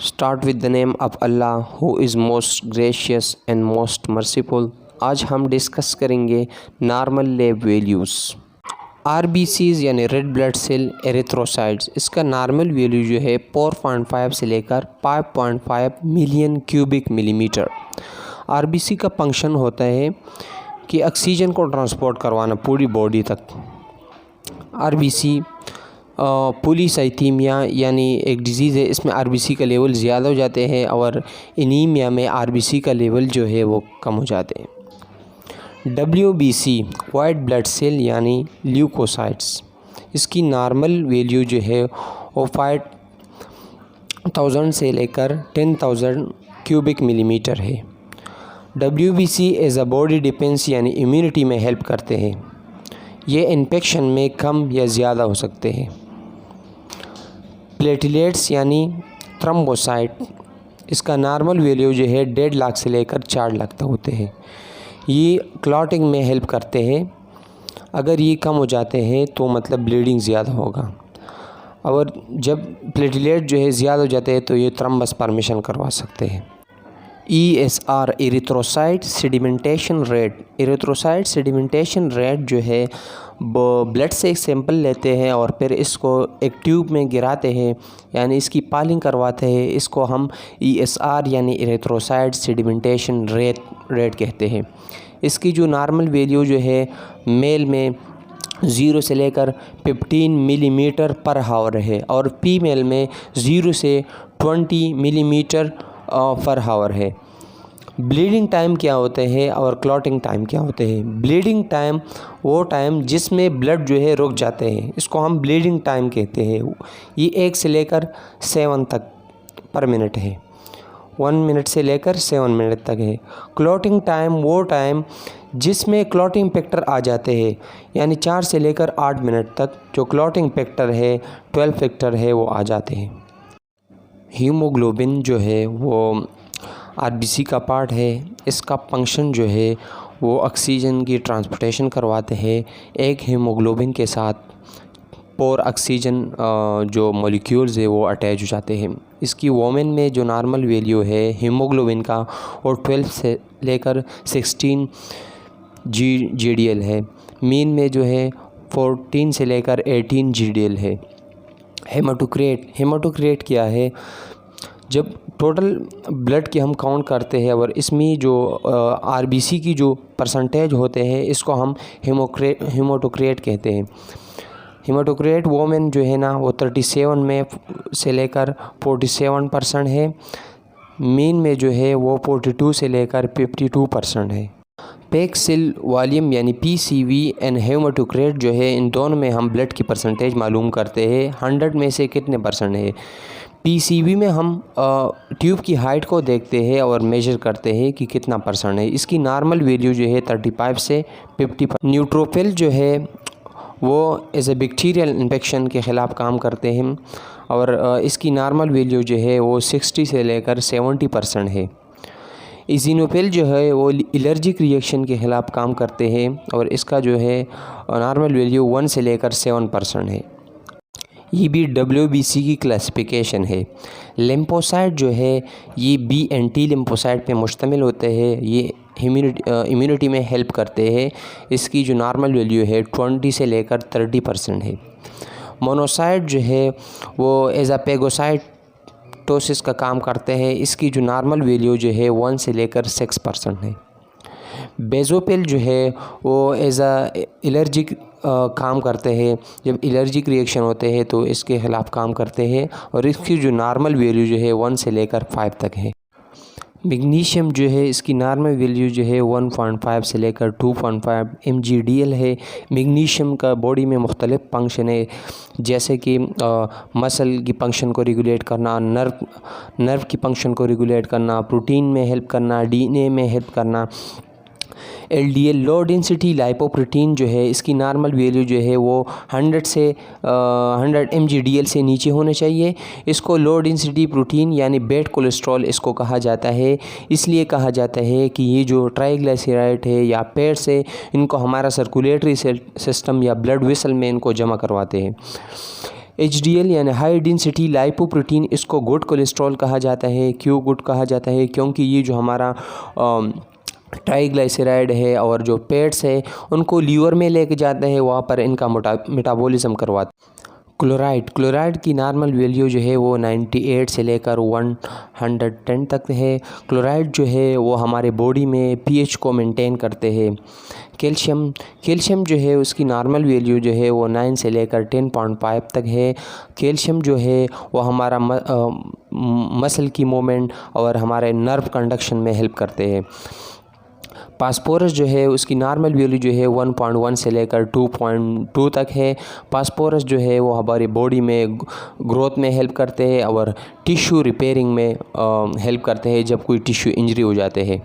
Start with the name of Allah who is most gracious and most merciful. आज हम discuss करेंगे normal lab values. RBCs यानी red blood cell erythrocytes, इसका normal value जो है 4.5 से लेकर 5.5 मिलियन क्यूबिक मिलीमीटर। आरबीसी का फंक्शन होता है कि ऑक्सीजन को ट्रांसपोर्ट करवाना पूरी बॉडी तक। आरबीसी पॉलीसाइथीमिया यानी एक डिज़ीज़ है, इसमें आरबीसी का लेवल ज़्यादा हो जाते हैं और एनीमिया में आरबीसी का लेवल जो है वो कम हो जाते हैं। डब्ल्यूबीसी वाइट ब्लड सेल यानी ल्यूकोसाइट्स, इसकी नॉर्मल वैल्यू जो है वो 5000 से लेकर 10,000 क्यूबिक मिलीमीटर है। WBC as a body defence यानी इम्यूनिटी में हेल्प करते हैं। ये इन्फेक्शन में कम या ज़्यादा हो सकते हैं। प्लेटलेट्स यानी थ्रोम्बोसाइट, इसका नॉर्मल वैल्यू जो है 1.5 लाख से लेकर 4 लाख तक होते हैं। ये क्लॉटिंग में हेल्प करते हैं। अगर ये कम हो जाते हैं तो मतलब ब्लीडिंग ज़्यादा होगा, और जब प्लेटलेट जो है ज़्यादा हो जाते हैं तो ये थ्रम्बस फॉर्मेशन करवा सकते हैं। ESR erythrocyte sedimentation rate, erythrocyte sedimentation rate जो है वो ब्लड से एक सैंपल लेते हैं और फिर इसको एक ट्यूब में गिराते हैं, यानी इसकी पालिंग करवाते हैं। इसको हम ESR यानी एरिथ्रोसाइट सेडिमेंटेशन रेट कहते हैं। इसकी जो नॉर्मल वैल्यू जो है मेल में 0 से लेकर 15 मिलीमीटर पर हावर है और फीमेल में 0 से 20 मिलीमीटर पर हावर है। ब्लीडिंग टाइम क्या होते हैं और क्लॉटिंग टाइम क्या होते हैं? ब्लीडिंग टाइम वो टाइम जिसमें ब्लड जो है रुक जाते हैं, इसको हम ब्लीडिंग टाइम कहते हैं। ये 1 से लेकर 7 तक पर मिनट है, 1 मिनट से लेकर 7 मिनट तक है। क्लॉटिंग टाइम वो टाइम जिसमें क्लॉटिंग फैक्टर आ जाते हैं, यानी 4 से लेकर 8 मिनट तक जो क्लॉटिंग फैक्टर है 12 फैक्टर है वो आ जाते हैं। हीमोग्लोबिन जो है वो आरबीसी का पार्ट है। इसका फंक्शन जो है वो ऑक्सीजन की ट्रांसपोर्टेशन करवाते हैं। एक हीमोग्लोबिन के साथ 4 ऑक्सीजन जो मॉलिक्यूल्स है वो अटैच हो जाते हैं। इसकी वोमेन में जो नॉर्मल वैल्यू है हीमोग्लोबिन का वो 12 से लेकर 16 GDL है। मीन में जो है 14 से लेकर 18 GDL है। हेमाटोक्रेट क्या है? जब टोटल ब्लड की हम काउंट करते हैं और इसमें जो आरबीसी की जो परसेंटेज होते हैं इसको हम हेमाटोक्रेट कहते हैं। हेमाटोक्रेट वोमेन जो है ना वो 37 में से लेकर 47% है। मीन में जो है वो 42 से लेकर 52% है। पैक सेल वॉल्यूम यानी PCV एंड हेमाटोक्रेट जो है, इन दोनों में हम ब्लड की परसेंटेज मालूम करते हैं 100 में से कितने परसेंट है। PCV में हम ट्यूब की हाइट को देखते हैं और मेजर करते हैं कि कितना परसेंट है। इसकी नॉर्मल वैल्यू जो है 35 से 50। न्यूट्रोफिल जो है वो एज ए बैक्टीरियल इन्फेक्शन के ख़िलाफ़ काम करते हैं और इसकी नॉर्मल वैल्यू जो है वो 60 से लेकर 70% है। इज़िनोफिल जो है वो एलर्जिक रिएक्शन के ख़िलाफ़ काम करते हैं और इसका जो है नॉर्मल वैल्यू 1 से लेकर 7% है। ये भी WBC की क्लासिफिकेशन है। लिम्फोसाइट जो है ये B एंड T लिम्फोसाइट पे मुश्तमिल होते हैं। ये इम्यूनिटी में हेल्प करते हैं। इसकी जो नॉर्मल वैल्यू है 20 से लेकर 30% है। मोनोसाइट जो है वो एज अ पेगोसाइटोसिस का काम करते हैं। इसकी जो नॉर्मल वैल्यू जो है 1 से लेकर 6% है। बेजोपिल जो है वो एज अ एलर्जिक काम करते हैं। जब एलर्जिक रिएक्शन होते हैं तो इसके ख़िलाफ़ काम करते हैं और इसकी जो नॉर्मल वैल्यू जो है 1 से लेकर 5 तक है। मैग्नीशियम जो है इसकी नॉर्मल वैल्यू जो है 1.5 से लेकर 2.5 mgdl है। मैग्नीशियम का बॉडी में मुख्तलिफ फंक्शन है, जैसे कि मसल की फंक्शन को रेगुलेट करना, नर्व की फंक्शन को रेगुलेट करना, प्रोटीन में हेल्प करना, DNA में हेल्प करना। LDL लो डेंसिटी लाइपोप्रोटीन जो है इसकी नॉर्मल वैल्यू जो है वो 100 mgdl से नीचे होने चाहिए। इसको लो डेंसिटी प्रोटीन यानी बैड कोलेस्ट्रॉल इसको कहा जाता है। इसलिए कहा जाता है कि ये जो ट्राइग्लिसराइड है या फैट्स है इनको हमारा सर्कुलेटरी सिस्टम या ब्लड वेसल में इनको जमा करवाते हैं। HDL यानी हाई डेंसिटी लाइपोप्रोटीन, इसको गुड कोलेस्ट्रॉल कहा जाता है। क्यों गुड कहा जाता है? क्योंकि ये जो हमारा ट्राइग्लिसराइड है और जो फैट्स है उनको लीवर में लेके जाते हैं, वहाँ पर इनका मेटाबॉलिज्म करवाते। क्लोराइड की नॉर्मल वैल्यू जो है वो 98 से लेकर 110 तक है। क्लोराइड जो है वो हमारे बॉडी में pH को मेंटेन करते हैं। कैल्शियम जो है उसकी नॉर्मल वैल्यू जो है वो 9 से लेकर 10.5 तक है। कैल्शियम जो है वो हमारा मसल की मूवमेंट और हमारे नर्व कंडक्शन में हेल्प करते हैं। फास्फोरस जो है उसकी नॉर्मल वैल्यू जो है 1.1 से लेकर 2.2 तक है। फास्फोरस जो है वो हमारी बॉडी में ग्रोथ में हेल्प करते हैं और टिश्यू रिपेयरिंग में हेल्प करते हैं जब कोई टिश्यू इंजरी हो जाते हैं।